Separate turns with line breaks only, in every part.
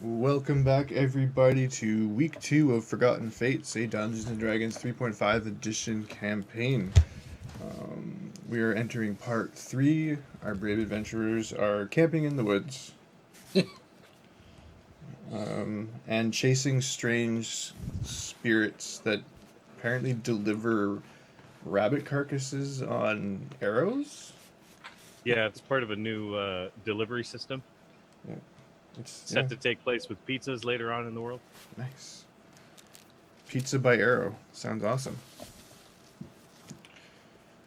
Welcome back, everybody, to week 2 of Forgotten Fates, a Dungeons and Dragons 3.5 edition campaign. We are entering part 3. Our brave adventurers are camping in the woods and chasing strange spirits that apparently deliver rabbit carcasses on arrows.
Yeah, it's part of a new delivery system
Yeah, it's
set to take place with pizzas later on in the world.
nice. Pizza by arrow sounds awesome.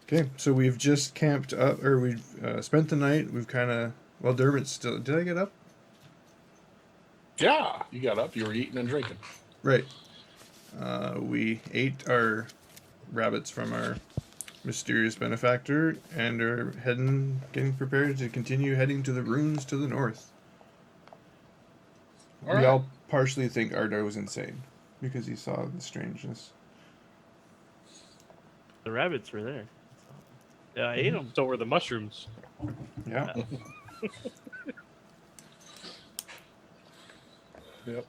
Okay, so we've just camped up, or we've spent the night. We've kind of, well, Dermot's still. Did I get up?
Yeah, you got up. You were eating and drinking.
Right. We ate our rabbits from our mysterious benefactor and are getting prepared to continue heading to the ruins to the north. We all partially think Ardo was insane because he saw the strangeness.
The rabbits were there. Yeah, I ate them.
So were the mushrooms.
Yeah.
Yep.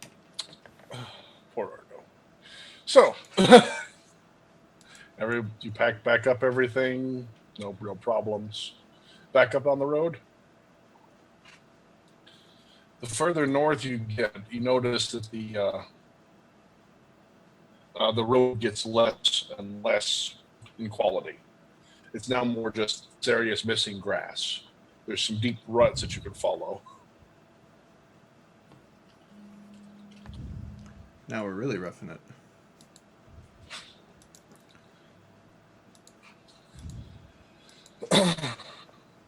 Poor Ardo. So, you packed back up everything. No real problems. Back up on the road. The further north you get, you notice that the road gets less and less in quality. It's now more just areas missing grass. There's some deep ruts that you can follow.
Now we're really roughing it.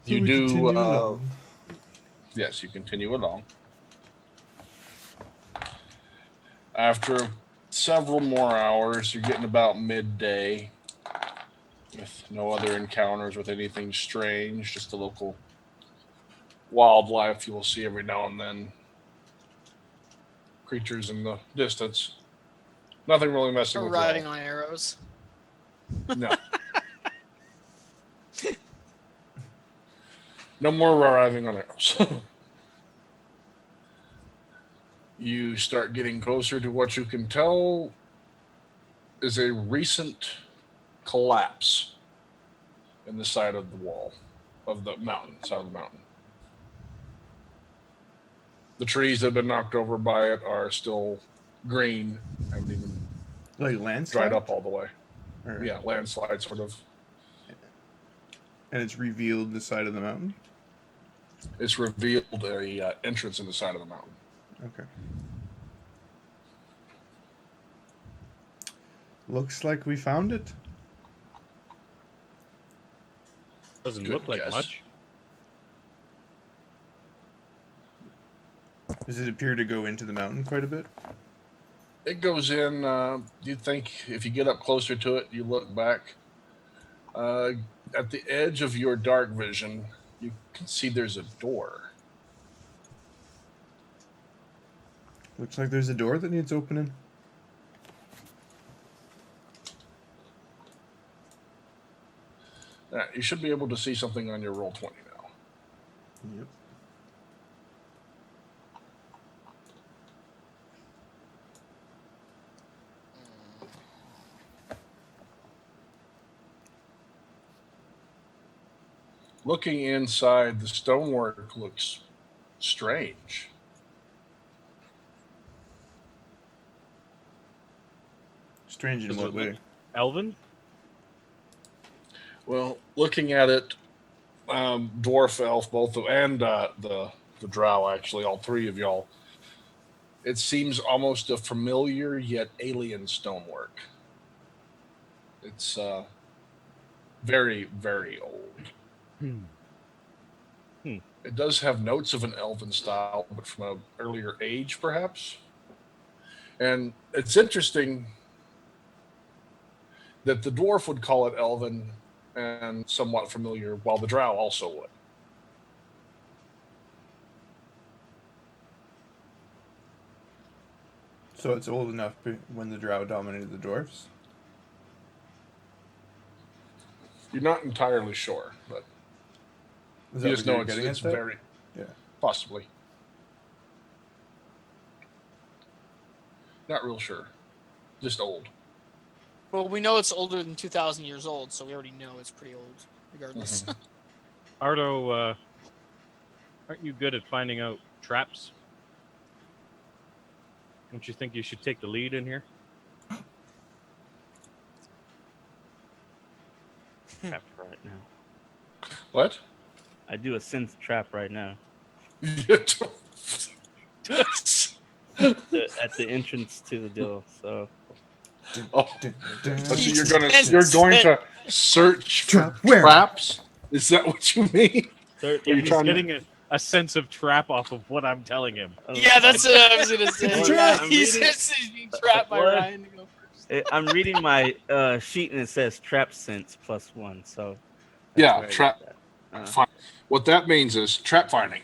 You do. Yes, you continue along. After several more hours, you're getting about midday with no other encounters with anything strange, just the local wildlife you will see every now and then. Creatures in the distance. Nothing really messing with
riding
y'all.
on arrows.
No. No more arriving on arrows. You start getting closer to what you can tell is a recent collapse in the side of the wall of the mountain, side of the mountain. The trees that have been knocked over by it are still green, haven't even
Like landslide?
dried up all the way.
Or,
Yeah, landslide sort of.
And it's revealed the side of the mountain?
It's revealed a entrance in the side of the mountain.
Okay. Looks like we found it.
Doesn't
Good
look like
guess.
much.
Does it appear to go into the mountain quite a bit?
It goes in, you'd think if you get up closer to it, you look back. At the edge of your dark vision, you can see there's a door.
Looks like there's a door that needs opening.
You should be able to see something on your roll 20 now.
Yep.
Looking inside, the stonework looks strange.
Strange in
Does
what
it
way?
look Elven?
Well, looking at it, dwarf, elf, both of, and the drow, actually, all three of y'all, it seems almost a familiar yet alien stonework. It's very, very old. It does have notes of an elven style, but from an earlier age, perhaps. And it's interesting that the dwarf would call it elven and somewhat familiar, while the drow also would.
So it's old enough when the drow dominated the dwarfs?
You're not entirely sure, but
Is
you
that
just
what
know
you're getting
it's
at there?
very
Yeah.
possibly. Not real sure. Just old.
Well, we know it's older than 2,000 years old, so we already know it's pretty old, regardless.
Mhm.
Ardo, aren't you good at finding out traps? Don't you think you should take the lead in here?
Trap right now.
What?
I do a synth trap right now at the entrance to the deal. So
Oh.
Dun,
So
He
you're
says
going
it.
to search for
Trap where?
traps? Is that what you mean?
third,
Are you
He's
trying to-
getting a sense of trap off of what I'm telling him.
Yeah, that's what I was gonna say.
It's a
Yeah,
trap.
he says he's being trapped by
What?
Ryan to go first.
I'm reading my sheet and it says trap sense +1. So that's
Yeah,
where I got
trap.
that.
Fine. What that means is trap finding.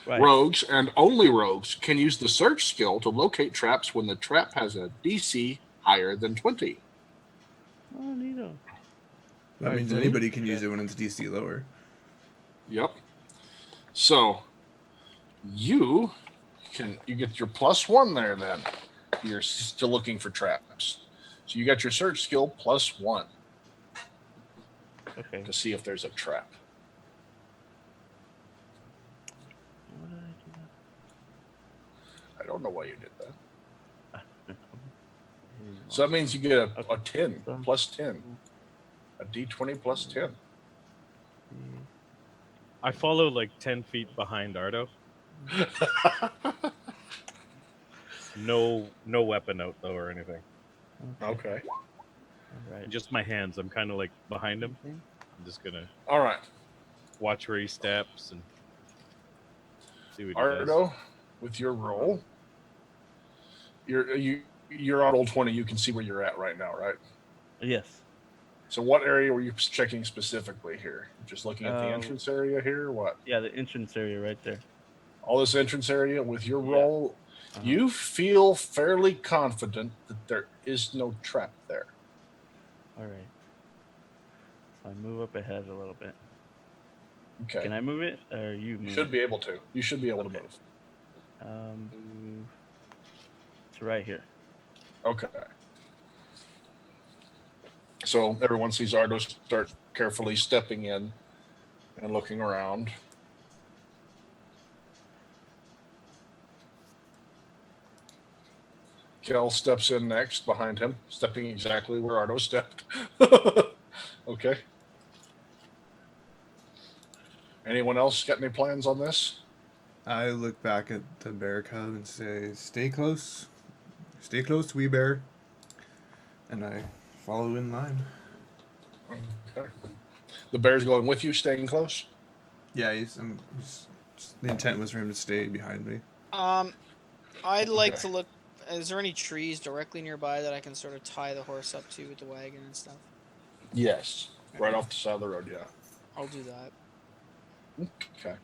Right.
Rogues and only rogues can use the search skill to locate traps when the trap has a DC higher than 20.
Oh, neato.
That
Alright,
means
so
anybody
you-
can use it when it's DC lower.
Yep. So you get your +1 there then. You're still looking for traps. So you got your search skill +1
Okay.
to see if there's a trap.
What did I do?
I don't know why you did that.
That?
So that means you get a
Okay.
10
So-
+10. A D20 +10.
I follow like 10 feet behind Ardo. No weapon out though or anything.
Okay.
All right.
Just my hands. I'm kind of like behind him. I'm just gonna
All right.
watch where he steps and see what he does.
Ardo, with your roll, you're on roll 20. You can see where you're at right now, right?
Yes.
So what area were you checking specifically here? Just looking at the
Um,
entrance area here, or what?
Yeah, the entrance area right there.
All this entrance area with your
Yeah.
roll,
Uh-huh.
you feel fairly confident that there is no trap there.
All right. So I move up ahead a little bit.
Okay.
Can I move it, or you move?
You should be able to. You should be able to
Okay.
move.
Move to right here.
Okay. So everyone sees Ardo start carefully stepping in and looking around. Kel steps in next behind him, stepping exactly where Ardo stepped. Okay. Anyone else got any plans on this?
I look back at the bear cub and say, stay close, wee bear. And I follow in line.
Okay. The bear's going with you, staying close?
Yeah, the intent was for him to stay behind me.
I'd like
Okay.
to look. Is there any trees directly nearby that I can sort of tie the horse up to with the wagon and stuff?
Yes. Right off the side of the road, yeah.
I'll do that.
Okay.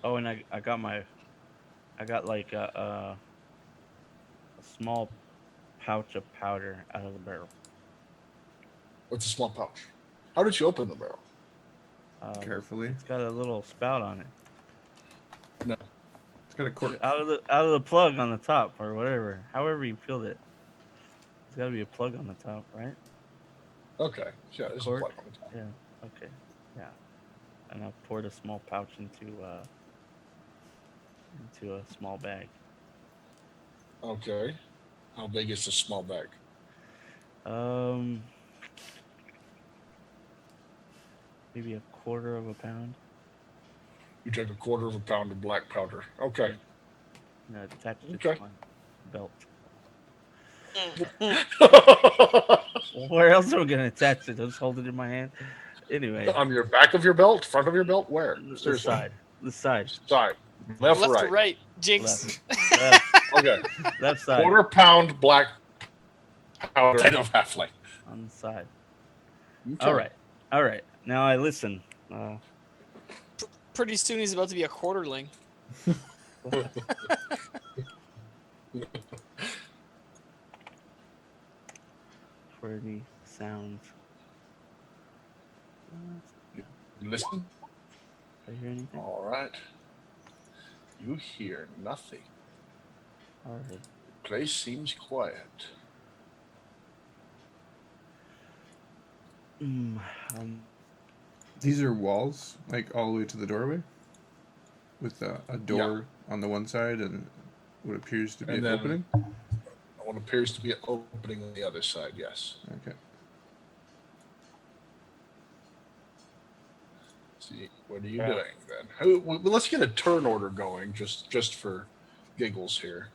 Oh, and I got like a small pouch of powder out of the barrel.
What's a small pouch? How did you open the barrel?
Carefully.
It's got a little spout on it.
No.
It's got a cork.
Out of the plug on the top or whatever. However you filled it. There's got to be a plug on the top, right?
Okay. Yeah, there's a
Cork?
plug on the top.
Yeah. Okay. Yeah. And I poured a small pouch into a small bag.
Okay. How big is this small bag?
Maybe a quarter of a pound.
You take a quarter of a pound of black powder. Okay.
And I attached it
Okay.
to my belt. Where else am I gonna attach it? I'll just hold it in my hand. Anyway,
On your back of your belt? Front of your belt? Where?
the
Seriously.
side. The side.
Side. Left,
Left
or
or
right?
right? Jinx.
Left.
Okay.
Left side.
Quarter pound black powder head of halfling.
On the side.
Okay.
All right. All right. Now I listen.
Pretty soon he's about to be a quarterling.
For any sounds.
Listen.
Did I hear anything?
All right. You hear nothing.
Alright.
Place seems quiet.
Um,
These are walls, like all the way to the doorway, with a door on the one side and what appears to be
And
an
then-
opening.
What appears to be an opening on the other side, yes.
Okay.
See, what are you
Yeah.
doing then? Well, let's get a turn order going, just for giggles here.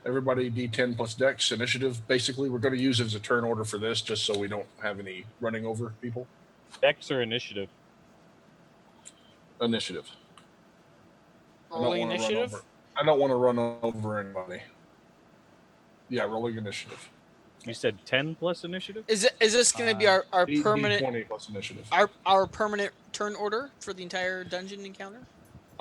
Everybody D10 plus Dex initiative. Basically, we're going to use it as a turn order for this, just so we don't have any running over people.
Dex or initiative?
Initiative.
Rolling
wanna run
initiative.
over- I don't want to run over anybody. Yeah, rolling initiative.
You said 10 plus initiative?
Is this going to be our permanent
D20 plus initiative.
our permanent turn order for the entire dungeon encounter?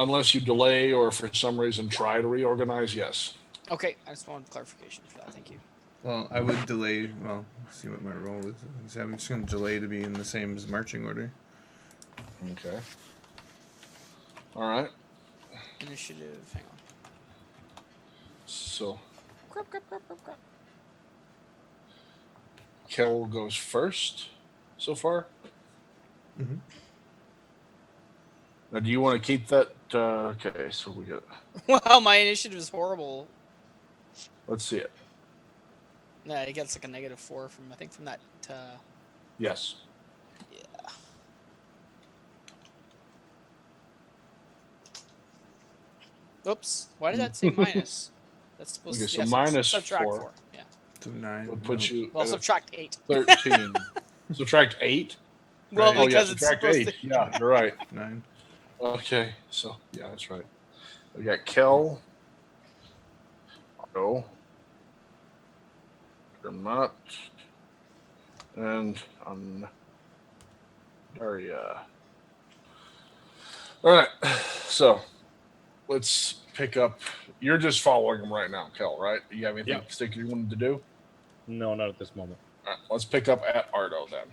Unless you delay or for some reason try to reorganize, yes.
Okay, I just wanted clarification for that. Thank you.
Well, I would delay. Well, let's see what my roll is. So I'm just going to delay to be in the same as marching order.
Okay. All right.
Initiative. Hang on.
So
Crap, crap, crap, crap, crap.
Kel goes first so far.
Mm-hmm.
Now, do you want to keep that? Okay, so we got.
Wow, my initiative is horrible.
Let's see it.
Yeah, it gets like a -4 from from that.
Yes.
Yeah. Oops. Why did that say minus? That's supposed
Okay,
to
so minus
subtract
4.
4. Yeah.
So 9
Would put you
Well,
at a
subtract 8.
13. Subtract 8.
Well,
Right.
Oh yeah,
because it's
subtract
supposed
8.
to.
Yeah, you're right.
9.
Okay, so yeah, that's right. We got Kel, Ardo, Dermot, and Andara. All right, so let's pick up. You're just following him right now, Kel, right? You have anything
Yep.
particular you wanted to do?
No, not at this moment.
All right, let's pick up at Ardo then.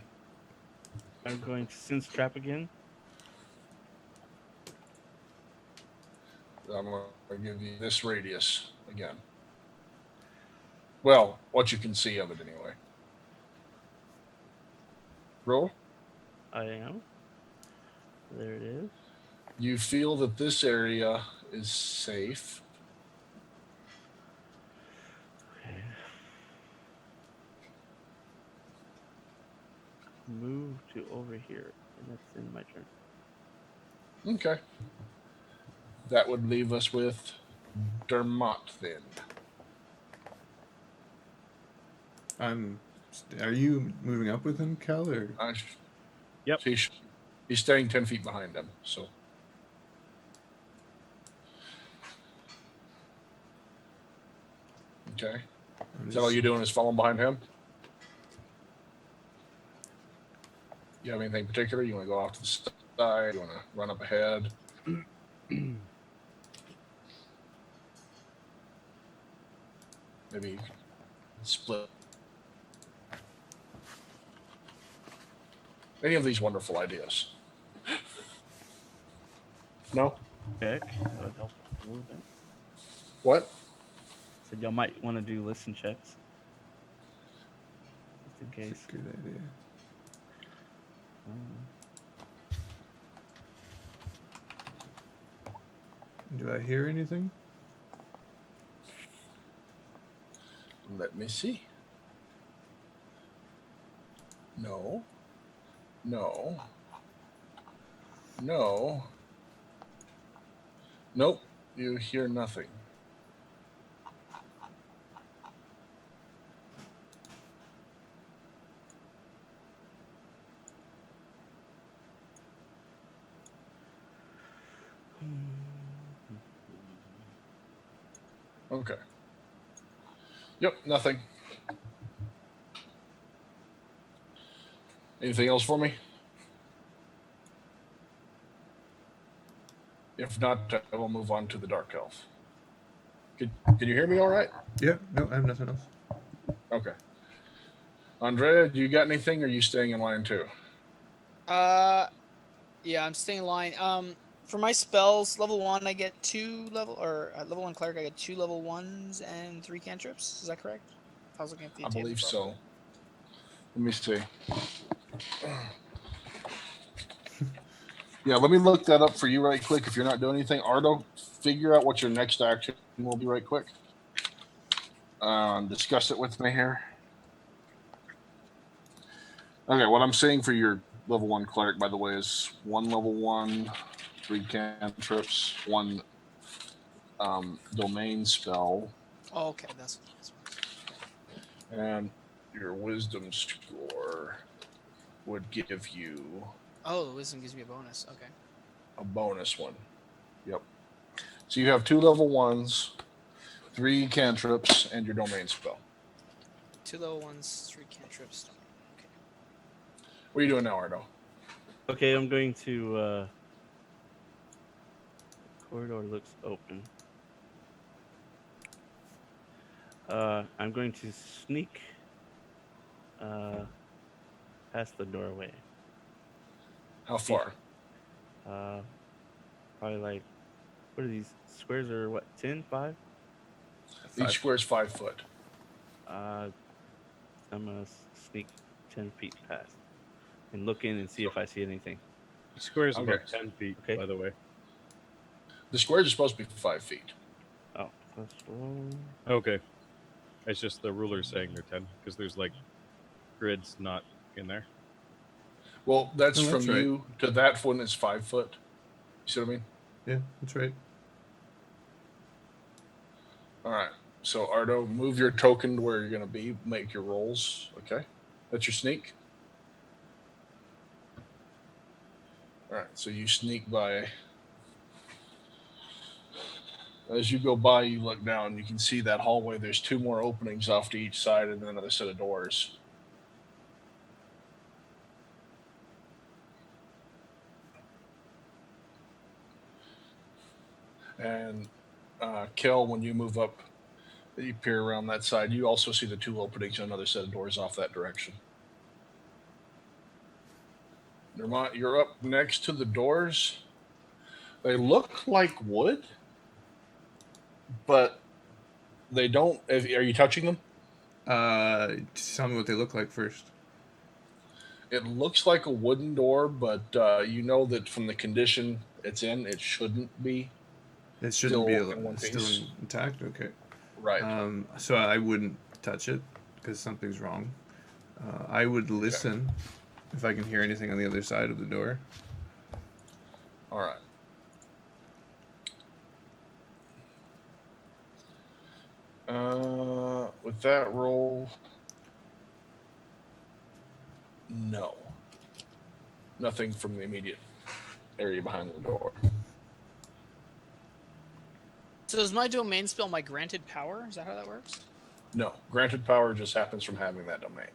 I'm going to sense trap again.
I'm going to give you this radius again. Well, what you can see of it anyway. Roll.
I am. There it is.
You feel that this area is safe.
Okay. Move to over here, and that's in my turn.
Okay. That would leave us with Dermot then.
Are you moving up with him, Kel, or?
Yep.
He's staying 10 feet behind him, so. Okay. Is that all you're doing is following behind him? You have anything particular? You want to go off to the side? You want to run up ahead? Maybe you can split. Any of these wonderful ideas? No?
Check. That would help a little bit.
What?
Said y'all might want to do listen checks. Just in case.
That's a good idea. Do I hear anything?
Let me see. No. No. No. Nope. You hear nothing. Okay. Yep, nothing. Anything else for me? If not, I will move on to the Dark Elf. Can you hear me all right?
Yeah, no, I have nothing else.
Okay. Andrea, do you got anything, or are you staying in line too?
Yeah, I'm staying in line. For my spells, level 1, I get 2 level, or at level 1 cleric, I get 2 level 1s and 3 cantrips. Is that correct? I was looking at the
I
table
believe
properly.
so. Let me see. Yeah, let me look that up for you right quick. If you're not doing anything, Ardo, figure out what your next action will be right quick. Discuss it with me here. Okay, what I'm saying for your level 1 cleric, by the way, is 1 level 1, 3 cantrips, 1 domain spell,
Oh, okay, that's
and your wisdom score would give you
Oh, the wisdom gives me a bonus. Okay.
a bonus one. Yep. So you have 2 level 1s, 3 cantrips, and your domain spell.
2 level 1s, 3 cantrips. Okay.
What are you doing now, Ardo?
Okay, I'm going to. The corridor looks open. I'm going to sneak past the doorway.
How far?
Probably like, what are these squares? Are what, 10, 5?
Each square is 5 foot.
I'm gonna sneak 10 feet past and look in and see if I see anything.
The square is
Okay.
about 10 feet,
Okay.
by the way.
The squares are supposed to be 5 feet.
Oh, that's wrong.
Okay. It's just the ruler's saying they're 10 because there's like grids not in there.
Well, that's
No,
from
that's right.
you to that one is 5 foot. You see what I mean?
Yeah, that's right.
All right. So Ardo, move your token to where you're going to be. Make your rolls. Okay. That's your sneak. All right. So you sneak by. As you go by, you look down. You can see that hallway. There's 2 more openings off to each side, and then another set of doors. And Kel, when you move up, you peer around that side. You also see the 2 openings and another set of doors off that direction. Dermot, you're up next to the doors. They look like wood, but they don't. Are you touching them?
Tell me what they look like first.
It looks like a wooden door, but you know that from the condition it's in, it shouldn't be.
It shouldn't be
Still in one
still
piece.
intact. Okay.
Right.
So I wouldn't touch it because something's wrong. I would listen if I can hear anything on the other side of the door.
All right. With that roll, no. Nothing from the immediate area behind the door.
So is my domain spell my granted power? Is that how that works?
No. Granted power just happens from having that domain.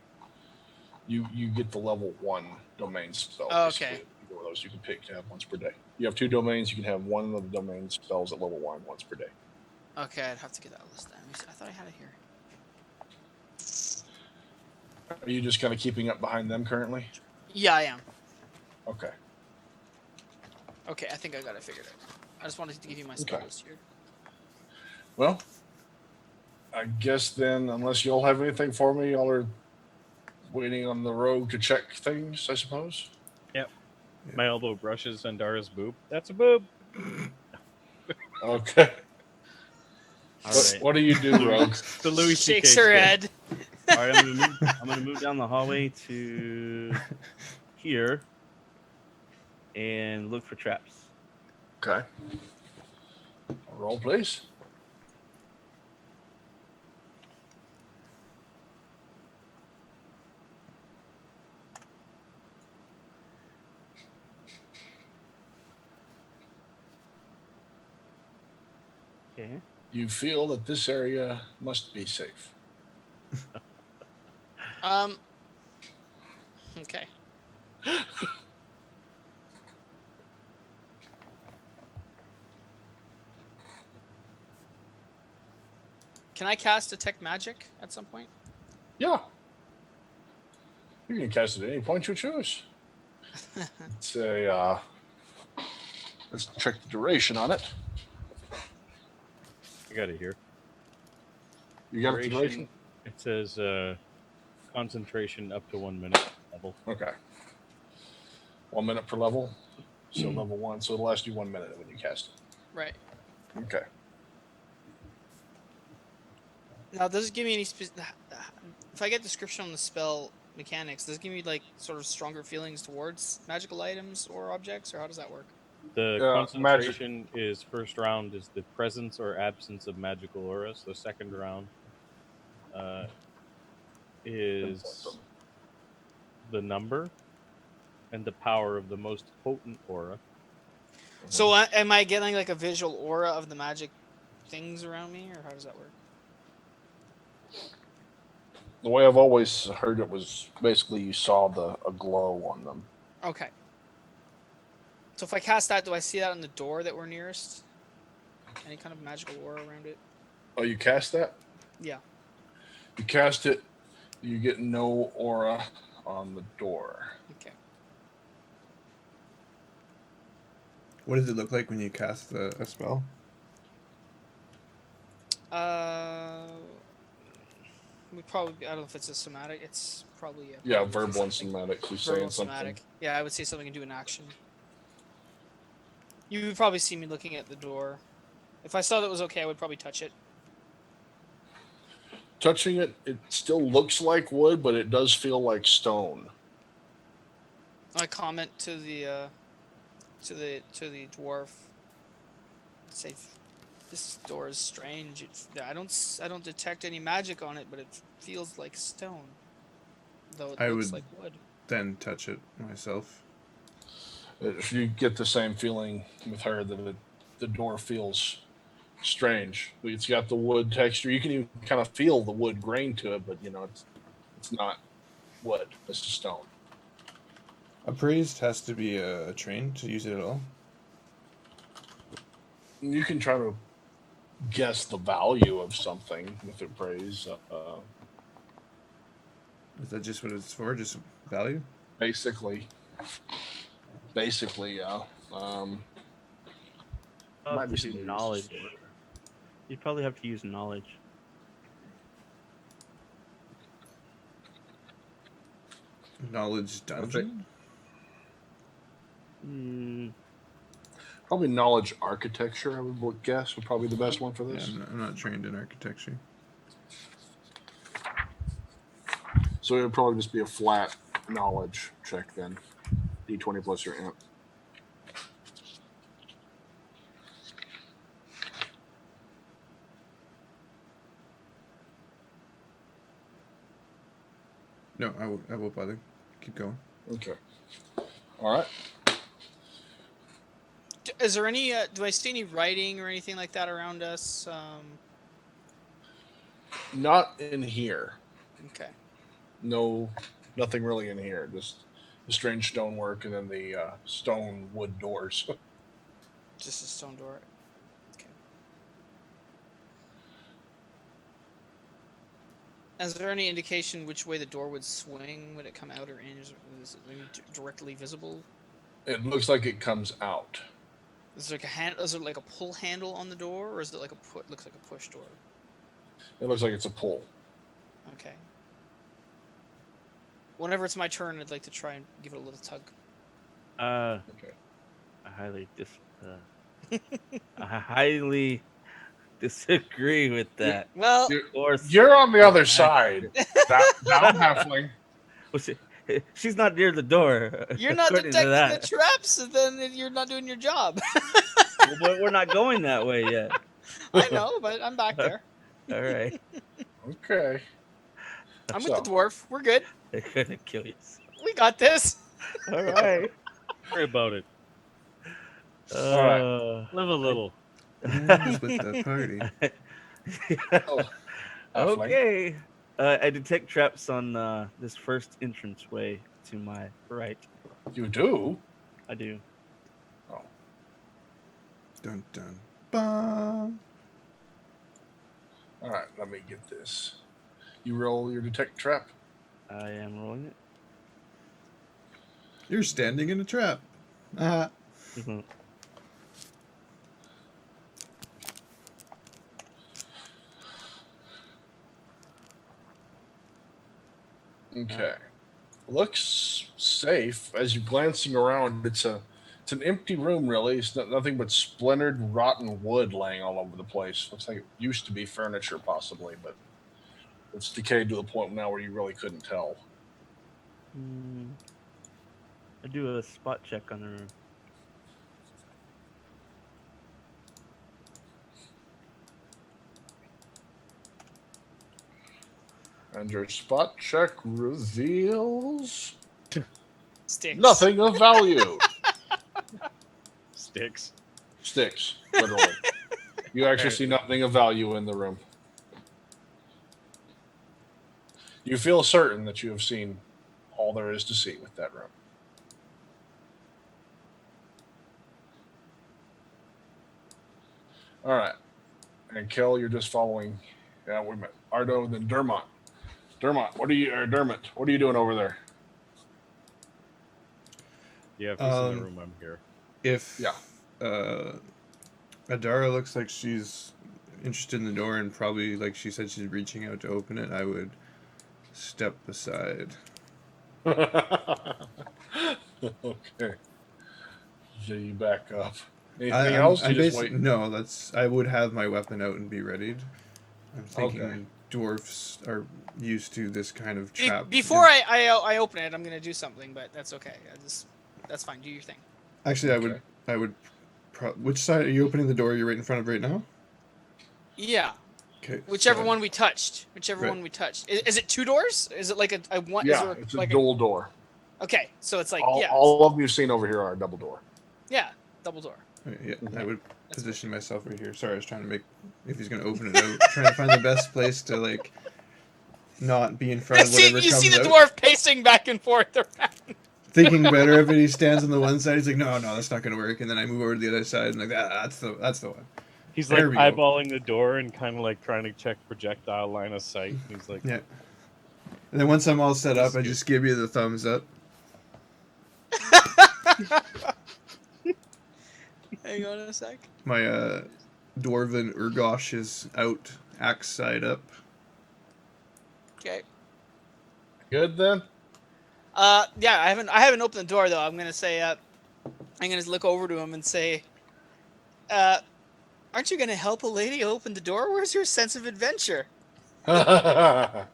You get the level 1 domain spell.
Oh,
basically.
okay.
Either one of those you can pick to have once per day. You have 2 domains. You can have one of the domain spells at level 1 once per day.
Okay, I'd have to get that list then. I thought I had it here.
Are you just kind of keeping up behind them currently?
Yeah, I am.
Okay.
Okay, I think I got it figured out. I just wanted to give you my spell
Okay.
list here.
Well, I guess then, unless y'all have anything for me, y'all are waiting on the rogue to check things, I suppose.
My elbow brushes Andara's boob. That's a boob.
Okay.
All right.
What do you do, rogue?
The Louis C.K.
Shakes her
sketch.
head.
All right, I'm gonna move down the hallway to here and look for traps.
Okay. Roll, please.
Okay.
You feel that this area must be safe.
Okay. Can I cast Detect Magic at some point?
Yeah. You can cast it at any point you choose. It's a Let's check the duration on it.
I got it here.
You got the duration?
It says concentration up to 1 minute level.
Okay. 1 minute per level. So level 1. So it'll last you 1 minute when you cast it.
Right.
Okay.
Now, does it give me any? If I get description on the spell mechanics, does it give me like sort of stronger feelings towards magical items or objects, or how does that work?
The
Magic.
concentration is first round is the presence or absence of magical auras. The second round is the number and the power of the most potent aura.
So, am I getting like a visual aura of the magic things around me, or how does that work?
The way I've always heard it was basically you saw a glow on them.
Okay. So if I cast that, do I see that on the door that we're nearest? Any kind of magical aura around it?
Oh, you cast that?
Yeah.
You cast it, you get no aura on the door.
Okay.
What does it look like when you cast a spell?
We probably, I don't know if it's a somatic. It's probably
Yeah, verbal and somatic. You're saying something.
Somatic. Yeah, I would say something can do an action. You would probably see me looking at the door. If I saw that was okay, I would probably touch it.
Touching it, it still looks like wood, but it does feel like stone.
I comment to the dwarf. Say, this door is strange. I don't detect any magic on it, but it feels like stone. Though it looks like wood.
Then touch it myself.
If you get the same feeling with her that the door feels strange. It's got the wood texture. You can even kind of feel the wood grain to it, but it's not wood. It's just stone.
A priest has to be trained to use it at all.
You can try to guess the value of something with a praise.
Is that just what it's for? Just value?
Basically, yeah. Might be
to do
some
knowledge. You'd probably have to use knowledge.
Knowledge dungeon?
Probably knowledge architecture, I would guess, would probably be the best one for this.
Yeah, I'm not trained in architecture.
So it would probably just be a flat knowledge check then. D20 plus your amp.
No, I won't bother. Keep going.
Okay. All right.
Is there any? Do I see any writing or anything like that around us?
Not in here.
Okay.
No, nothing really in here. Just the strange stonework and then the stone wood doors.
Just a stone door. Okay. Is there any indication which way the door would swing? Would it come out or in? Is it directly visible?
It looks like it comes out.
Is there is it like a pull handle on the door, or is it like looks like a push door?
It looks like it's a pull.
Okay. Whenever it's my turn, I'd like to try and give it a little tug.
Okay.
I highly disagree with that.
Well,
You're on the other side. that halfling.
She's not near the door.
You're not
according to
detecting
that.
the traps, and then you're not doing your job.
Well, we're not going that way yet.
I know, but I'm back there.
All right.
Okay.
I'm with the dwarf. We're good.
They're gonna kill you.
We got this.
All right.
Worry about it.
All right.
Live a little.
Who's with the party?
Okay. I detect traps on this first entranceway to my right.
You do?
I do.
Oh.
Dun dun bum.
All right. Let me get this. You roll your detect trap.
I am rolling it.
You're standing in a trap.
Mhm.
Okay. Looks safe as you're glancing around. It's an empty room, really. It's nothing but splintered, rotten wood laying all over the place. Looks like it used to be furniture, possibly, but it's decayed to the point now where you really couldn't tell.
I do a spot check on the room.
And your spot check reveals
Sticks.
nothing of value.
Sticks.
Sticks, literally. You actually see nothing of value in the room. You feel certain that you have seen all there is to see with that room. All right. And Kel, you're just following. Yeah, we met Ardo, then Dermot. Dermot, what are you doing over there?
Yeah, if he's in the room, I'm here.
If Andara looks like she's interested in the door and probably, like she said, she's reaching out to open it, I would step aside.
Okay. So you back up. Anything else?
No, I would have my weapon out and be readied. I'm thinking dwarfs are used to this kind of trap.
Before I open it, I'm gonna do something, but that's okay. That's fine. Do your thing.
Actually, I would. Which side are you opening the door? You're right in front of right now.
Yeah.
Okay.
Whichever one we touched. One we touched. Is it two doors? Is it like a one?
Yeah,
is
it's
like
a dual door.
Okay, so it's like
all of you've seen over here are a double door.
Yeah, double door.
Yeah, I would position myself right here. Sorry, I was trying to make, if he's going to open it out, trying to find the best place to, like, not be in front of whatever comes out.
You see the dwarf pacing back and forth around.
Thinking better of it, he stands on the one side, he's like, no, that's not going to work. And then I move over to the other side, and like, that's the one.
He's like eyeballing the door and kind of like trying to check projectile line of sight. He's like,
yeah. And then once I'm all set up, I just give you the thumbs up.
Hang on a sec.
My dwarven Urgosh is out, axe side up.
Okay.
Good then.
Yeah, I haven't opened the door though. I'm gonna say, I'm gonna look over to him and say, aren't you gonna help a lady open the door? Where's your sense of adventure?
I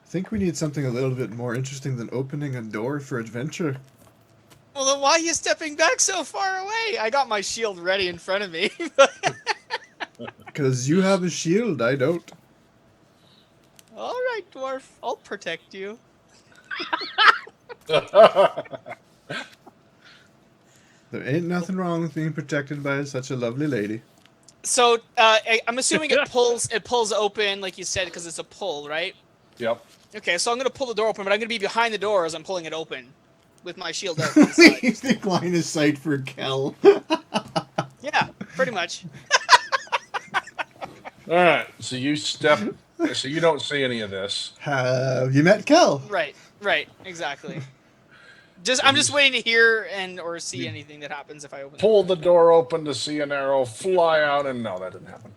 think we need something a little bit more interesting than opening a door for adventure.
Well, then why are you stepping back so far away? I got my shield ready in front of me.
Because you have a shield, I don't.
All right, dwarf. I'll protect you.
There ain't nothing wrong with being protected by such a lovely lady.
So I'm assuming it pulls open, like you said, because it's a pull, right?
Yep.
Okay, so I'm gonna pull the door open, but I'm gonna be behind the door as I'm pulling it open, with my shield out.
You think line of sight for Kel?
Yeah, pretty much.
All right. So you step. So you don't see any of this.
Have you met Kel?
Right, exactly. I'm just waiting to hear or see anything that happens if I open.
Pull the door open to see an arrow fly out, and no, that didn't happen.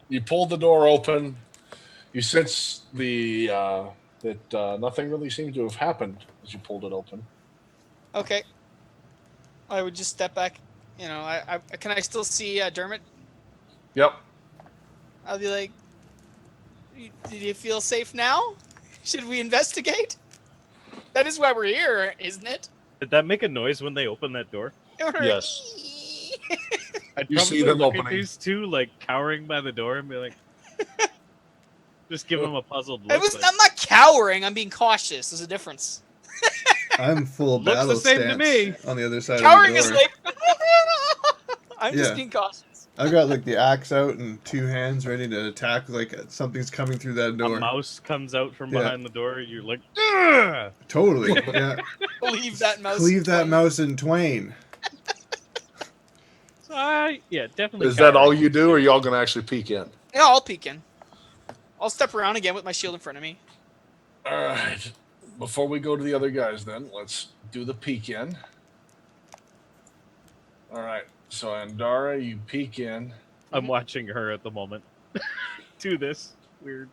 You pull the door open. You sense that nothing really seems to have happened as you pulled it open.
Okay. I would just step back. You know, I can I still see Dermot?
Yep.
I'll be like, do you feel safe now? Should we investigate? That is why we're here, isn't it?
did that make a noise when they opened that door?
Yes.
I'd
You
probably
see them
look at
opening.
these two like cowering by the door and be like, just give them a puzzled look.
I'm not cowering. I'm being cautious. There's a difference.
I'm full
Looks
battle
the same to
stance
me.
on the other side
Cowering
of the
is
door.
like, I'm just being cautious.
I've got like the axe out and two hands ready to attack like something's coming through that door.
A mouse comes out from
Yeah.
behind the door. You're like, ugh!
Totally. Yeah.
Leave that mouse.
Cleave that mouse in twain.
So yeah, definitely.
Is that all
cowering.
you do, or are y'all going to actually peek in?
Yeah, I'll peek in. I'll step around again with my shield in front of me.
All right. Before we go to the other guys, then, let's do the peek in. All right. So, Andara, you peek in.
I'm watching her at the moment. to this. Weird.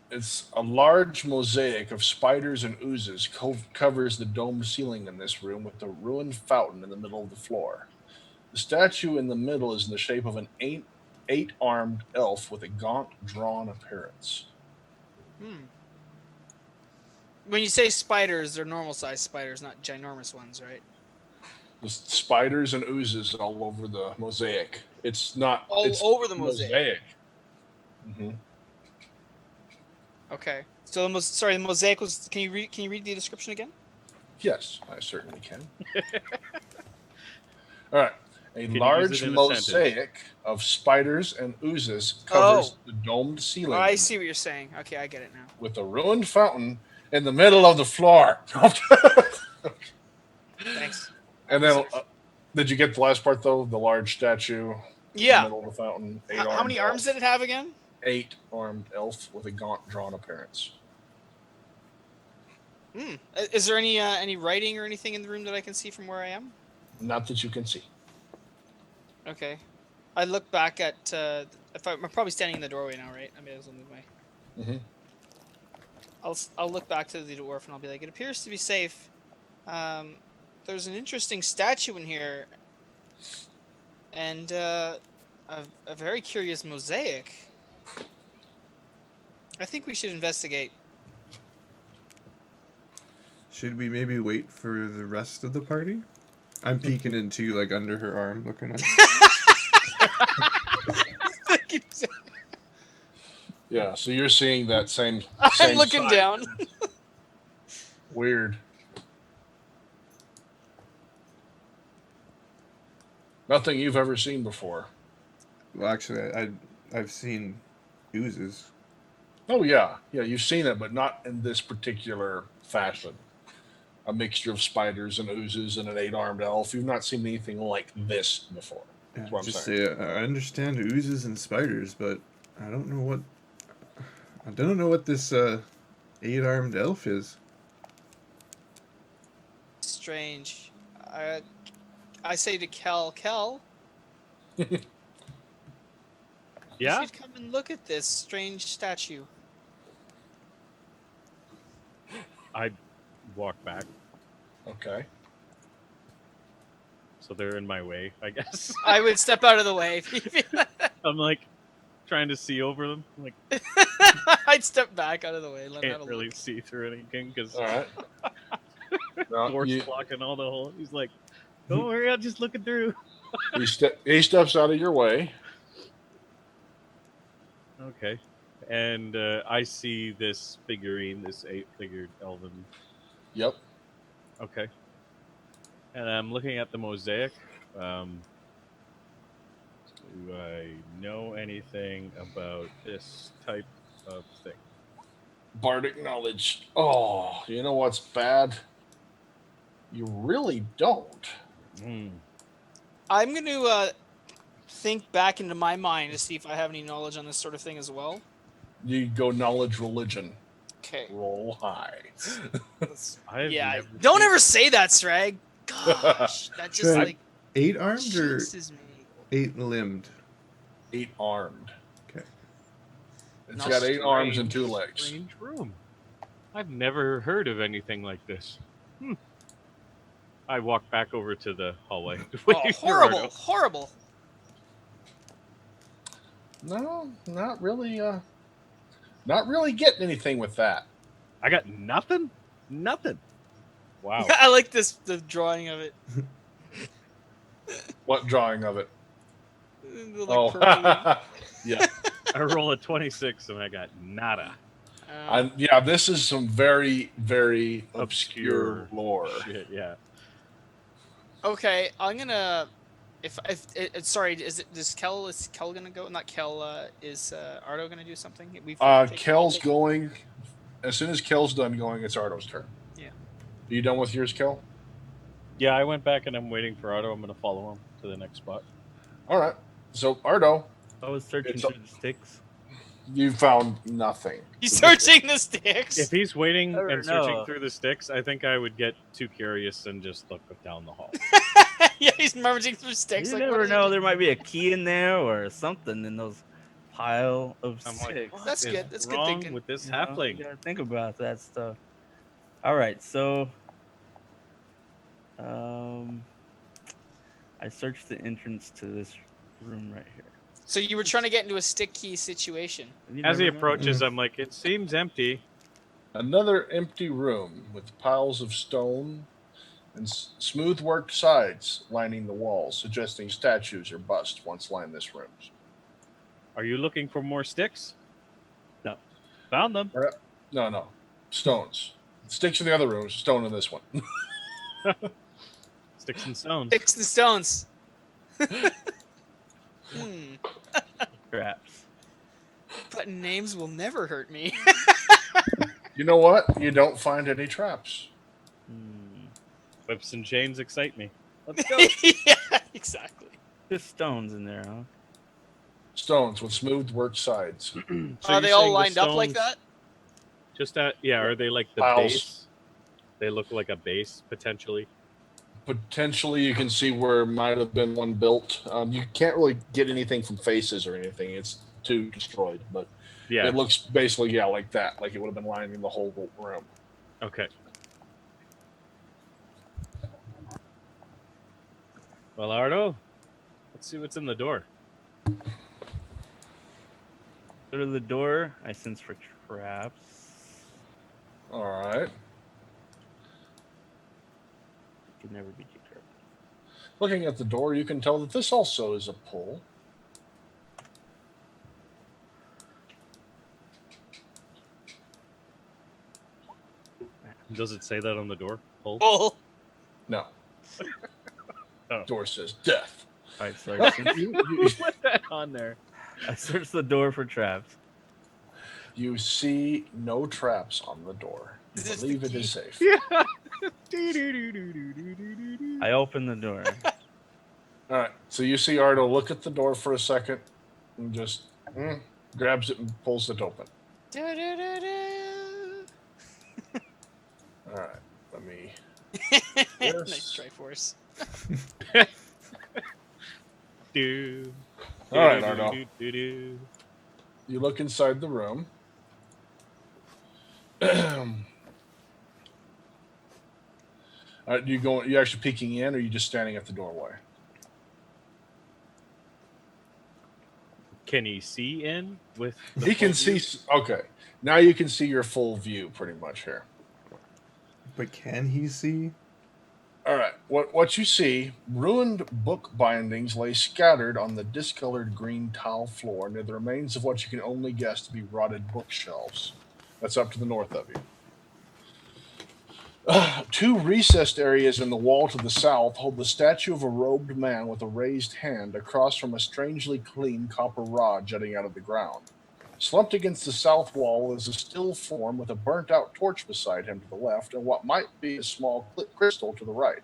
It's a large mosaic of spiders and oozes covers the domed ceiling in this room with a ruined fountain in the middle of the floor. The statue in the middle is in the shape of an eight-armed elf with a gaunt, drawn appearance.
Hmm. When you say spiders, they're normal sized spiders, not ginormous ones, right?
There's spiders and oozes all over the mosaic. It's not
All
it's
over the mosaic.
Mhm.
Okay. So the mosaic was. Can you read the description again?
Yes, I certainly can. All right. A
Can you use
large
it in a
mosaic of spiders and oozes covers the domed
Oh,
ceiling
I see what you're saying. Okay, I get it now.
with a ruined fountain in the middle of the floor.
Thanks.
And then, did you get the last part though? The large statue in the
Yeah.
middle of the fountain.
How many arms did it have again?
8-armed elf with a gaunt, drawn appearance.
Hmm. Is there any writing or anything in the room that I can see from where I am?
Not that you can see.
Okay. I look back at. I'm probably standing in the doorway now, right? I may as well move my.
Mhm.
I'll look back to the dwarf and I'll be like, it appears to be safe. There's an interesting statue in here, and a very curious mosaic. I think we should investigate.
Should we maybe wait for the rest of the party? I'm peeking into like under her arm, looking at.
Yeah, so you're seeing that same.
I'm looking
sign.
down.
Weird. Nothing you've ever seen before.
Well, actually, I've seen oozes.
Oh yeah, you've seen it, but not in this particular fashion. A mixture of spiders and oozes and an 8-armed elf. You've not seen anything like this before.
Yeah,
That's what I'm
just
saying.
say I understand oozes and spiders, but I don't know what this 8-armed elf is.
Strange. I say to Kel,
Yeah.
you should come and look at this strange statue.
I walk back,
Okay.
so they're in my way, I guess.
I would step out of the way.
I'm like trying to see over them. Like
I'd step back out of the way. Let him have
can't
a
really
look.
see through anything because
All right. No,
Dwarf's blocking all the holes. He's like, "Don't worry, I'm just looking through."
he steps out of your way.
Okay. And I see this figurine, this 8-figured elven.
Yep.
Okay. And I'm looking at the mosaic. Do I know anything about this type of thing?
Bardic knowledge. Oh, you know what's bad? You really don't.
I'm going to think back into my mind to see if I have any knowledge on this sort of thing as well.
You go knowledge religion.
Okay.
Roll high.
Yeah. Don't ever say that, Sragg. Gosh, that just
Sragg,
like
8-armed or
cheeses me.
8-limbed?
8-armed.
Okay.
It's
Not
got 8 arms and
Strange,
2 legs.
Strange room. I've never heard of anything like this. I walk back over to the hallway.
Oh, horrible, horrible.
No, not really. Not really getting anything with that.
I got nothing. Nothing. Wow.
I like the drawing of it.
What drawing of it?
The, like, purpley.
Yeah.
I roll a 26 and I got nada.
Yeah, this is some very, very obscure lore.
Shit, yeah.
Okay, I'm gonna. Sorry, is Kel gonna go? Not Kel. Is Ardo gonna do something?
Kel's going. As soon as Kel's done going, it's Ardo's turn.
Yeah.
Are you done with yours, Kel?
Yeah, I went back and I'm waiting for Ardo. I'm going to follow him to the next spot.
All right. So Ardo,
I was searching through the sticks.
you found nothing.
He's searching the sticks.
If he's waiting
Never
and searching
know.
through the sticks, I think I would get too curious and just look down the hall.
Yeah, he's rummaging through sticks.
You
like, what
never
are
know.
you
There might be a key in there or something in those pile of
I'm like,
sticks.
what
That's
is
good. That's good
wrong
thinking.
with this
You know,
halfling?
you gotta think about that stuff. All right, so I searched the entrance to this room right here.
So you were trying to get into a sticky situation.
Have you
As he
never done that?
approaches, I'm like, it seems empty.
Another empty room with piles of stone and smooth worked sides lining the walls, suggesting statues or busts once lined this room.
Are you looking for more sticks?
No.
Found them.
No. Stones. Sticks in the other rooms, stone in this one.
Sticks and stones.
Sticks and stones.
Traps.
But names will never hurt me.
You know what? You don't find any traps.
Whips and chains excite me.
Let's go.
Yeah, exactly.
There's stones in there, huh?
Stones with smooth worked sides.
So
Are
you're
they all
saying the
lined up like
stones
that?
Just at, yeah, are they like the
Piles.
base? They look like a base, potentially.
Potentially, you can see where might have been one built. You can't really get anything from faces or anything. It's too destroyed, but
Yeah.
it looks basically, like that. Like it would have been lining the whole room.
Okay. Well, Ardo, let's see what's in the door.
Go to the door. I sense for traps.
All right.
You can never be too careful.
Looking at the door, you can tell that this also is a pull.
Does it say that on the door? Pull?
Oh,
No.
Oh.
Door says death.
All right, so I searched,
Put that on there.
I searched the door for traps.
You see no traps on the door. You
Is this
believe
the
it
key?
is safe.
Yeah.
I opened the door.
All right. So you see Ardo look at the door for a second and just grabs it and pulls it open.
Do-do-do-do.
All right. Let me.
Nice Triforce.
Do.
All right, Ardo.
Do.
You look inside the room. You actually peeking in, or are you just standing at the doorway?
Can he see in with? The
He can
full
see.
view?
Okay, now you can see your full view pretty much here.
But can he see?
All right, what you see? Ruined book bindings lay scattered on the discolored green tile floor near the remains of what you can only guess to be rotted bookshelves. That's up to the north of you. Two recessed areas in the wall to the south hold the statue of a robed man with a raised hand across from a strangely clean copper rod jutting out of the ground. Slumped against the south wall is a still form with a burnt-out torch beside him to the left and what might be a small crystal to the right.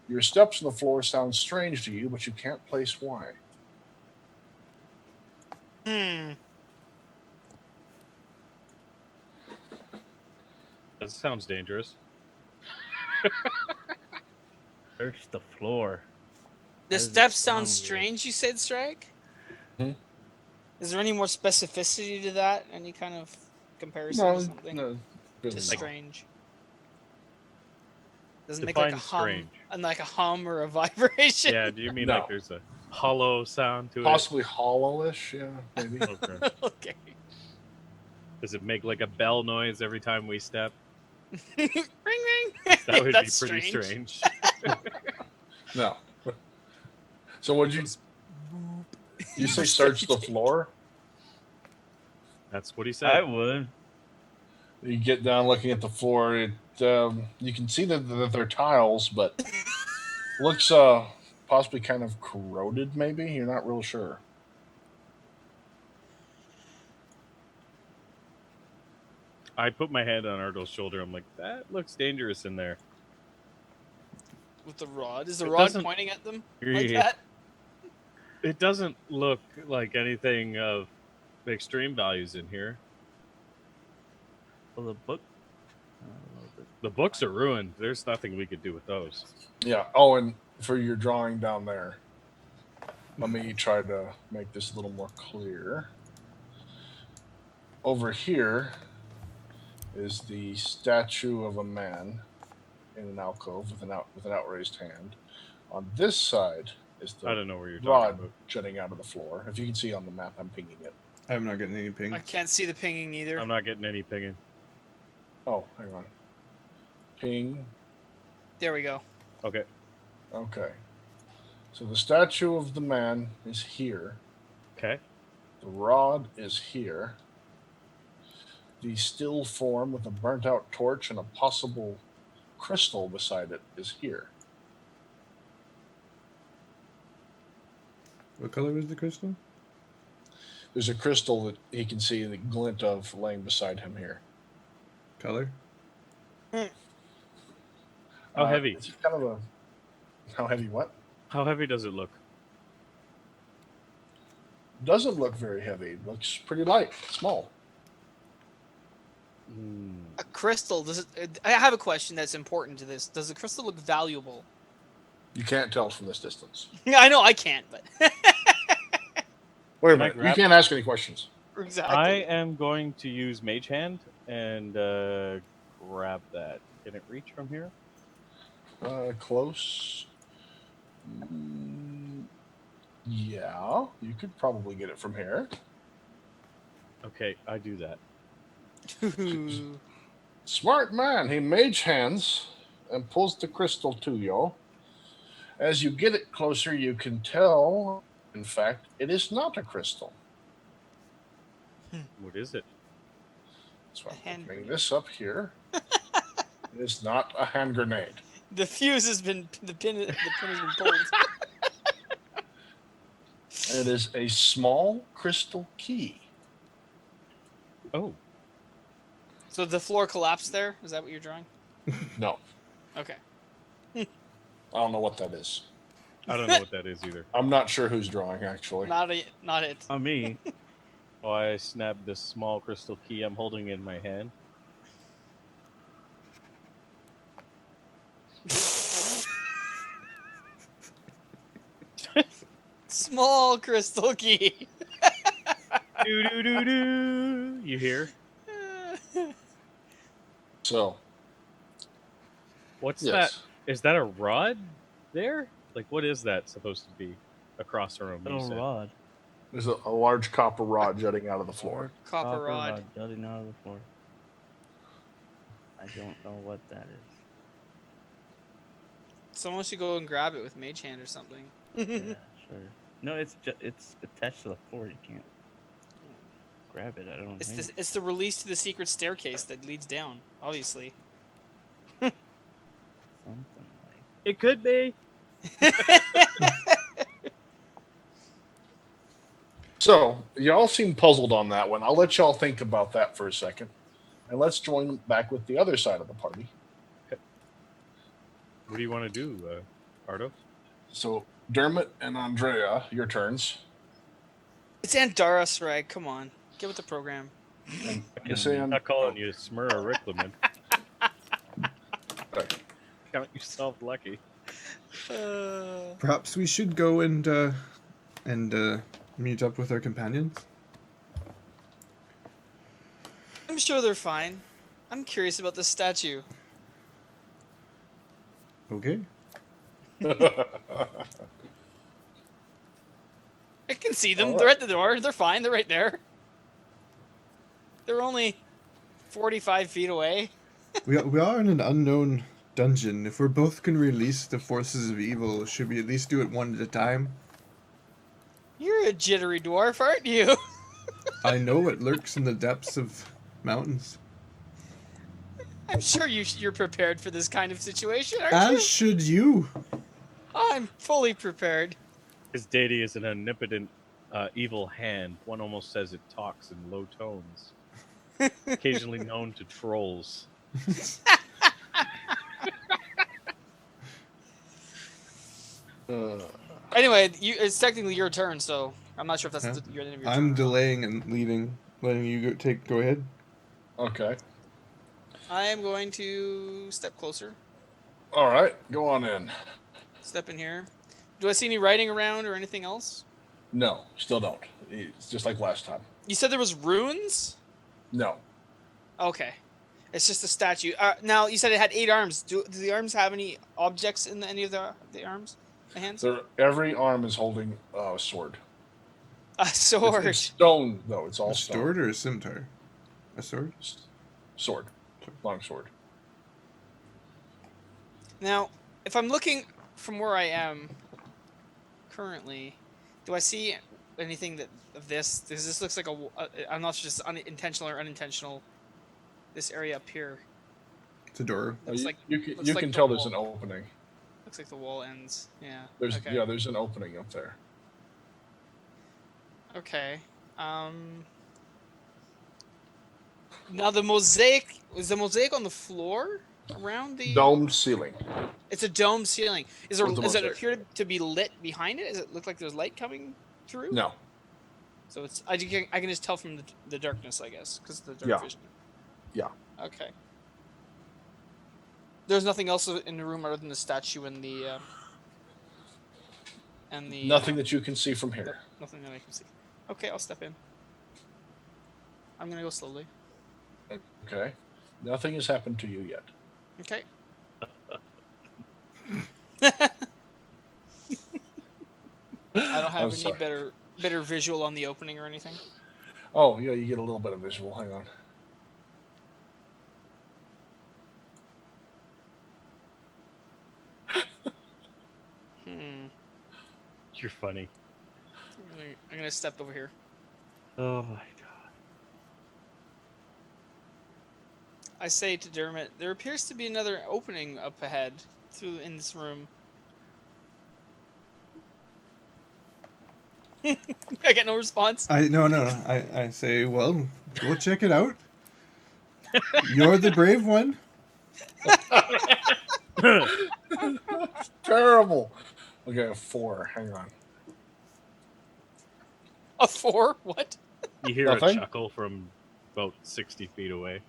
Your steps on the floor sound strange to you, but you can't place why.
That sounds dangerous.
Search the floor.
The
That is
steps sound
weird.
strange, you said, Sragg?
Hmm?
Is there any more specificity to that? Any kind of comparison or something?
no, really
Just
not.
strange. Doesn't make like a
Define
hum,
strange.
and like a hum or a vibration.
Yeah. Do you mean
No.
like there's a hollow sound to
Possibly hollowish, yeah, maybe.
it? Okay.
Okay.
Does it make like a bell noise every time we step?
Ring ring.
That would
That's
be pretty strange.
No. So what'd you say? Search the floor.
That's what he
I
said.
would.
You get down looking at the floor. You can see that they're tiles, but looks possibly kind of corroded. Maybe you're not real sure.
I put my hand on Ardo's shoulder. I'm like, that looks dangerous in there.
With the rod. Is the
It
rod
doesn't-
pointing at them like
Yeah.
that?
It doesn't look like anything of extreme values in here.
Well, the book.
The books are ruined. There's nothing we could do with those.
Yeah. Oh, and for your drawing down there, let me try to make this a little more clear. over here is the statue of a man in an alcove with an outraised hand. On this side is
I
the
don't know where you're talking
rod
about.
jutting out of the floor. If you can see on the map, I'm pinging it.
I'm not getting any pings.
I can't see the pinging either.
I'm not getting any pinging.
Oh, hang on. Ping.
There we go.
Okay.
Okay. So the statue of the man is here.
Okay.
The rod is here. The still form with a burnt out torch and a possible crystal beside it is here.
What color is the crystal?
There's a crystal that he can see the glint of laying beside him here.
Color?
How heavy?
It's kind of a. How heavy? What?
How heavy does it look?
Doesn't look very heavy. It looks pretty light, small.
A crystal. Does it? I have a question that's important to this. Does the crystal look valuable?
You can't tell from this distance.
I know I can't, but
Wait a
Can I
minute. You
grab-
can't ask any questions.
exactly.
I am going to use Mage Hand and grab that. Can it reach from here?
Close. Yeah, you could probably get it from here.
Okay, I do that.
Smart man. He mage hands and pulls the crystal to you. As you get it closer, you can tell, in fact, it is not a crystal.
What is it?
That's why
A
I'm
hand
bringing this up here. It is not a hand grenade.
The fuse has been the pin has been pulled.
It is a small crystal key.
Oh,
So the floor collapsed there? Is that what you're drawing?
No,
Okay.
I don't know what that is.
I don't know what that is either.
I'm not sure who's drawing, actually.
Not it.
On me.
Oh, I snapped this small crystal key I'm holding in my hand.
Small crystal key.
Do do do do. You hear?
So,
What's
yes.
that? Is that a rod there? Like, what is that supposed to be across the room? you
Little
said?
rod.
There's a large copper rod jutting out of the floor.
Copper rod.
jutting out of the floor. I don't know what that is.
Someone should go and grab it with mage hand or something.
Yeah, sure. No, it's attached to the floor. You can't grab it. I don't think.
It's the release to the secret staircase that leads down. Obviously.
Something like.
It could be.
So, y'all seem puzzled on that one. I'll let y'all think about that for a second. And let's join back with the other side of the party.
What do you want to do, Ardo?
So, Dermot and Andrea, your turns.
It's Andara, Sragg. Come on. Get with the program.
You say
I'm not calling you Smur or Rickleman.
Okay.
Count yourself lucky.
Perhaps we should go and meet up with our companions.
I'm sure they're fine. I'm curious about this statue.
Okay.
I can see them.
Alright.
They're at the door. They're fine. They're right there. They're only 45 feet away.
We are in an unknown dungeon. If we're both can release the forces of evil, should we at least do it one at a time?
You're a jittery dwarf, aren't you?
I know what lurks in the depths of mountains.
I'm sure you're prepared for this kind of situation, aren't
As
you?
should you.
I'm fully prepared.
His deity is an omnipotent, evil hand. One almost says it talks in low tones. Occasionally known to trolls.
Anyway, it's technically your turn, so I'm not sure if that's
Huh?
your end of your
I'm
turn.
delaying and letting you go ahead.
Okay.
I am going to step closer.
All right. Go on in.
Step in here. Do I see any writing around or anything else?
No, still don't. It's just like last time.
You said there was runes?
No.
Okay. It's just a statue. Now, you said it had 8 arms. Do the arms have any objects in any of the arms? The hands?
Every arm is holding a sword.
A sword.
It's stone, though. It's all
A
stone.
sword or a scimitar? A sword?
Sword. Long sword.
Now, if I'm looking from where I am currently, do I see anything of this? Because this looks like I'm not sure if it's intentional or unintentional. This area up here.
It's a door.
Looks like
you
like
can
the
tell there's
wall.
an opening.
Looks like the wall ends. Yeah.
There's
Okay.
there's an opening up there.
Okay. Now the mosaic is the mosaic on the floor around the
Domed ceiling.
It's a dome ceiling. Does it
mosaic.
appear to be lit behind it? Does it look like there's light coming through?
No.
So it's I can just tell from the darkness, I guess, because the dark
Yeah.
vision.
Yeah.
Okay. There's nothing else in the room other than the statue and the
Nothing that you can see from here.
nothing that I can see. Okay, I'll step in. I'm gonna go slowly.
Okay. Nothing has happened to you yet.
Okay. I don't have any better visual on the opening or anything.
Oh, yeah, you get a little bit of visual. Hang on.
You're funny.
I'm gonna step over here.
Oh my god.
I say to Dermot, there appears to be another opening up ahead in this room. I get no response.
No. I say, well, go check it out. You're the brave one.
Terrible. Okay, 4. Hang on.
A 4? What?
You hear
Nothing?
a chuckle from about 60 feet away.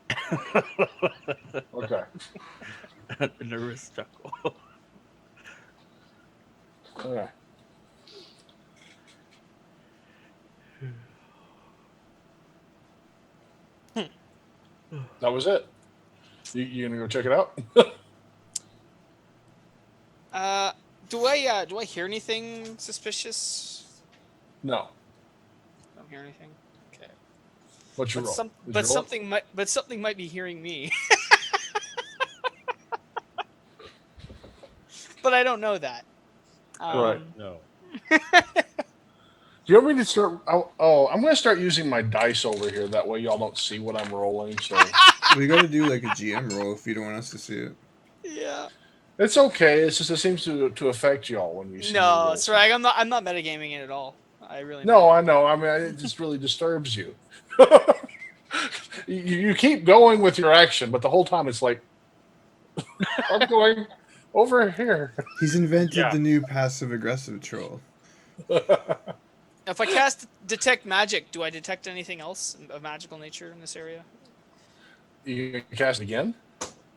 Okay.
A nervous chuckle.
Okay. That was it. You gonna go check it out?
Do I hear anything suspicious?
No.
Don't hear anything. Okay.
What's your roll?
Something might be hearing me. But I don't know that.
Right.
No.
Do you want me to start? Oh, I'm going to start using my dice over here. That way, y'all don't see what I'm rolling. So
We got to do like a GM roll if you don't want us to see it.
Yeah.
it's okay. It's just it seems to affect y'all when you see. me
No,
roll.
Sragg, I'm not metagaming it at all. I really
No, I know. I mean, it just really disturbs you. You keep going with your action, but the whole time it's like I'm going over here.
He's invented
Yeah.
the new passive aggressive troll.
If I cast detect magic, do I detect anything else of magical nature in this area?
You can cast it again?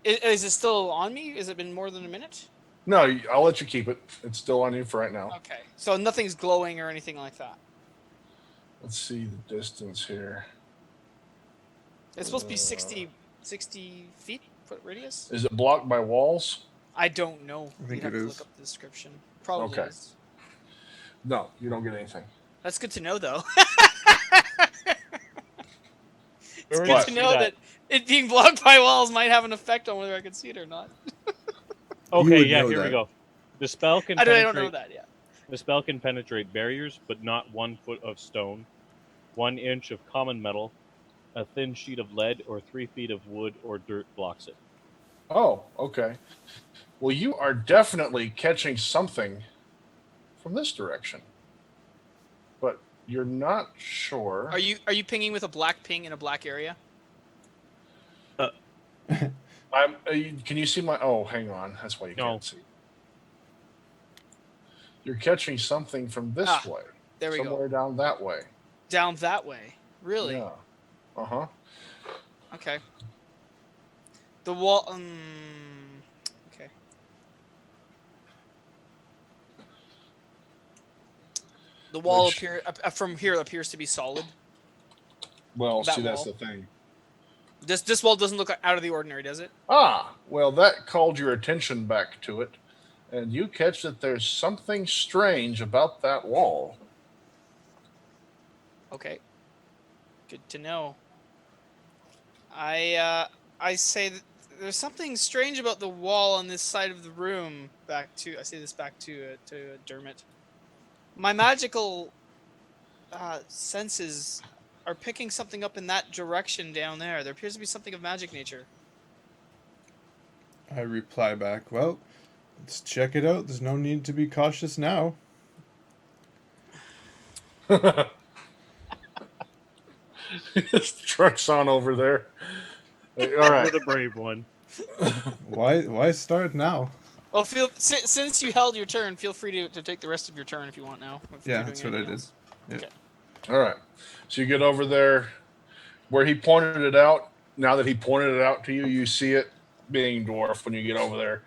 Is it still on me? Has it been more than a minute?
No, I'll let you keep it. It's still on you for right now.
Okay, so nothing's glowing or anything like that.
Let's see the distance here.
It's supposed to be 60 feet foot radius.
Is it blocked by walls?
I don't know.
I think
You'd have
it
to
is.
look up the description. Probably
Okay.
is.
No, you don't get anything.
That's good to know, though.
It's
Good to know that it being blocked by walls might have an effect on whether I can see it or not.
Okay,
would
yeah,
know
here we
that.
go. The spell can
I
penetrate.
don't know that yet.
The spell can penetrate barriers, but not 1 foot of stone, 1 inch of common metal, a thin sheet of lead, or 3 feet of wood or dirt blocks it.
Oh, okay. Well, you are definitely catching something from this direction, but you're not sure.
Are you pinging with a black ping in a black area?
Can you see my? Oh, hang on. That's why you
No.
can't see. You're catching something from this way.
There we
somewhere
go.
down that way.
Down that way. Really?
Yeah. Uh-huh.
Okay. The wall. Okay. The wall
Which-
from here appears to be solid.
Well,
That
see, that's
wall.
the thing.
This wall doesn't look out of the ordinary, does it?
Ah, well, that called your attention back to it, and you catch that there's something strange about that wall.
Okay. Good to know. I say that there's something strange about the wall on this side of the room. I say this back to Dermot. My magical senses are picking something up in that direction down there. There appears to be something of magic nature.
I reply back, well, let's check it out. There's no need to be cautious now.
This truck's on over there. All
You're
right.
the brave one.
Why start now?
Well, since you held your turn, feel free to take the rest of your turn if you want now. If
Yeah,
you're
that's
doing
what I
anything
did.
else.
Yeah.
Okay.
All right. So you get over there where he pointed it out. Now that he pointed it out to you, you see it being dwarf when you get over there.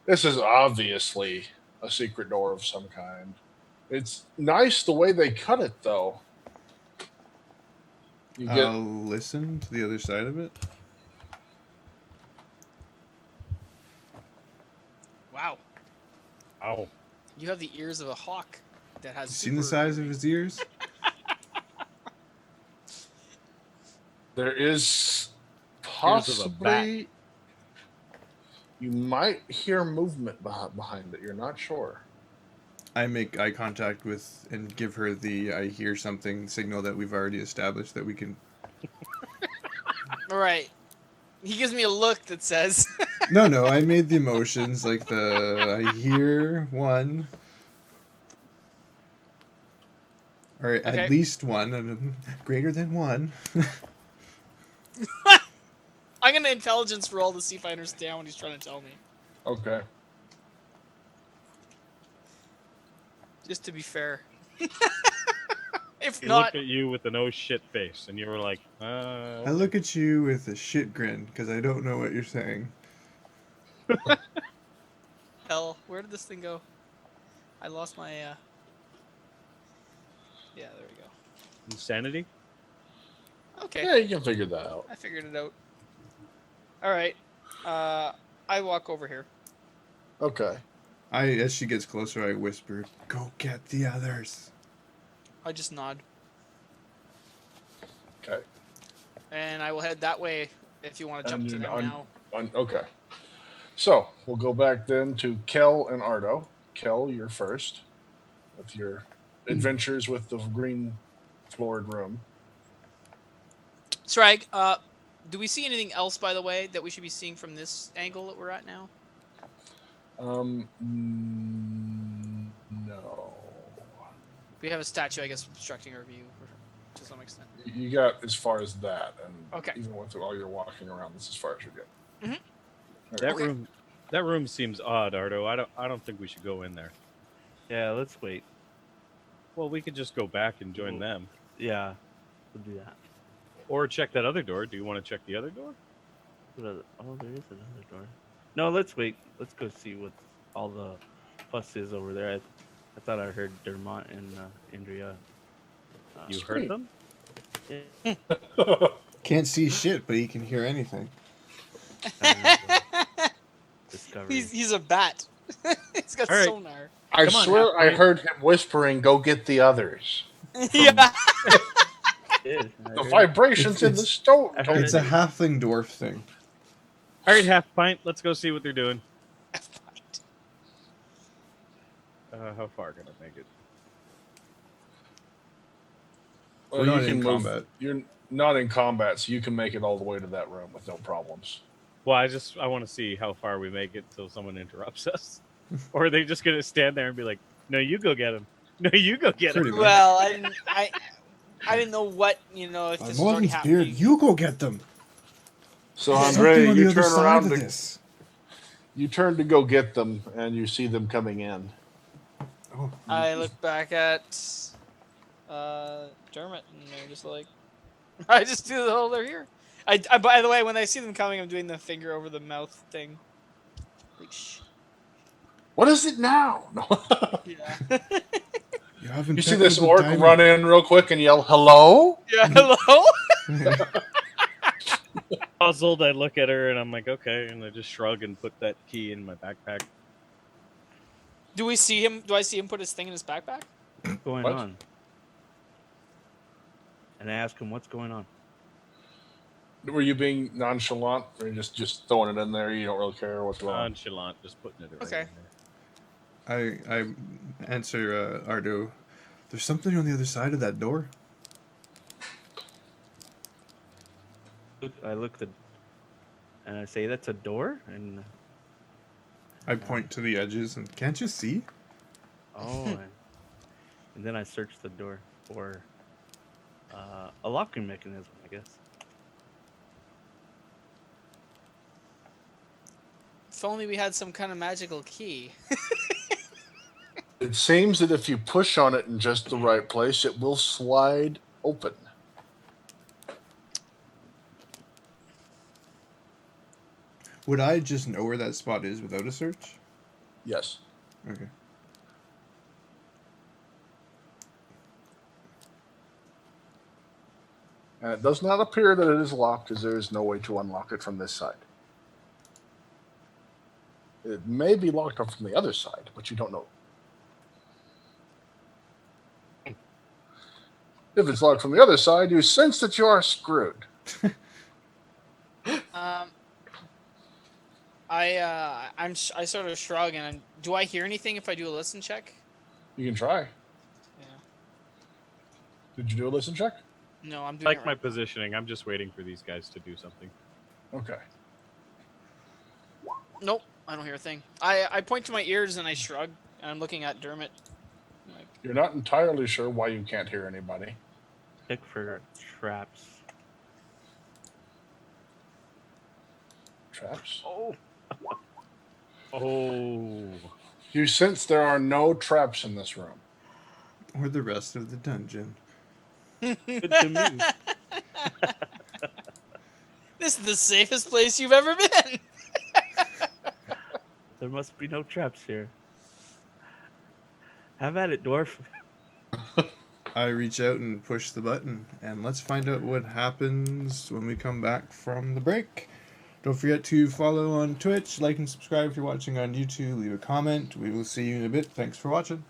This is obviously a secret door of some kind. It's nice the way they cut it, though. You get
I'll listen to the other side of it.
Wow.
Ow.
You have the ears of a hawk that has.
Seen the size of his ears?
there is possibly you might hear movement behind it. You're not sure.
I make eye contact with and give her the I hear something signal that we've already established that we can.
All right. He gives me a look that says.
No, I made the emotions like I hear one. Or
Okay.
at least one, and greater than one.
I'm gonna intelligence roll to see if I understand what he's trying to tell me.
Okay.
Just to be fair. If
He
not,
looked at you with an oh shit face, and you were like,
I look at you with a shit grin because I don't know what you're saying.
hell, where did this thing go? I lost my. Yeah, there we go.
insanity?
Okay,
Yeah, you can figure that out.
I figured it out. All right, I walk over here.
Okay.
As she gets closer, I whisper, "Go get the others."
I just nod,
Okay.
and I will head that way if you want to jump
And
to
you're
them
on-
now.
Okay. So we'll go back then to Kel and Ardo. Kel, you're first with your adventures with the green floored room.
Sragg, do we see anything else, by the way, that we should be seeing from this angle that we're at now?
No.
We have a statue, I guess, obstructing our view to some extent.
You got as far as that, and
Okay.
even with all your walking around, this is as far as you get.
That
Okay.
that room seems odd, Ardo. I don't think we should go in there.
Yeah, let's wait.
Well, we could just go back and join them.
Yeah, we'll do that.
Or check that other door. Do you want to check the other door?
Oh, there is another door. No, let's wait. Let's go see what all the fuss is over there. I thought I heard Dermot and Andrea.
You
Sweet.
heard them?
Yeah,
Can't see shit, but he can hear anything.
discovery.
He's a bat. He's got
All right.
sonar.
I
Come on,
swear I
Halfling.
heard him whispering, "Go get the others."
Yeah.
It is.
The vibrations in the
It's-
stone.
I heard
It's a halfling dwarf thing.
All right, half pint. Let's go see what they're doing. How far can I make it?
Well,
We're
you
not
can
in
move-
combat.
You're not in combat, so you can make it all the way to that room with no problems.
Well, I want to see how far we make it till someone interrupts us, or are they just gonna stand there and be like, "No, you go get him. No, you go get him."
Pretty much.
Well, I didn't know what if this was already
Morgan's beard,
happening.
you go get them.
So
There's
Andre,
something on the
you
other
turn
side
around
of
to
this.
you turn to go get them, and you see them coming in.
Oh,
I look back at Dermot, and they're just like, I just do the whole they're here. I by the way, when I see them coming, I'm doing the finger over the mouth thing. Like, shh.
What is it now? No.
Yeah.
you haven't
You see
peckled
this
the
orc
diamond.
run in real quick and yell, "Hello!"
Yeah. Hello.
Puzzled, I look at her and I'm like, okay, and I just shrug and put that key in my backpack.
Do we see him? Do I see him put his thing in his backpack?
What's going
What?
on? And I ask him, what's going on?
Were you being nonchalant, or you just throwing it in there? You don't really care what's going on.
Nonchalant, just putting it right
Okay.
in there.
I answer Ardo. There's something on the other side of that door.
I look and I say, that's a door? And
I point to the edges and can't you see?
and then I search the door for a locking mechanism, I guess.
If only we had some kind of magical key.
It seems that if you push on it in just the right place, it will slide open.
Would I just know where that spot is without a search?
Yes.
Okay.
And it does not appear that it is locked, as there is no way to unlock it from this side. It may be locked up from the other side, but you don't know. If it's locked from the other side, you sense that you are screwed.
I sort of shrug and do I hear anything if I do a listen check?
You can try.
Yeah.
Did you do a listen check?
No, I'm doing
Like
it
my
right.
positioning, I'm just waiting for these guys to do something.
Okay.
Nope, I don't hear a thing. I point to my ears and I shrug and I'm looking at Dermot. Like,
You're not entirely sure why you can't hear anybody.
Check for traps.
Traps?
Oh,
Oh.
You sense there are no traps in this room.
Or the rest of the dungeon.
good to me.
this is the safest place you've ever been.
There must be no traps here. Have at it, dwarf.
I reach out and push the button, and let's find out what happens when we come back from the break. Don't forget to follow on Twitch, like and subscribe if you're watching on YouTube, leave a comment. We will see you in a bit. Thanks for watching.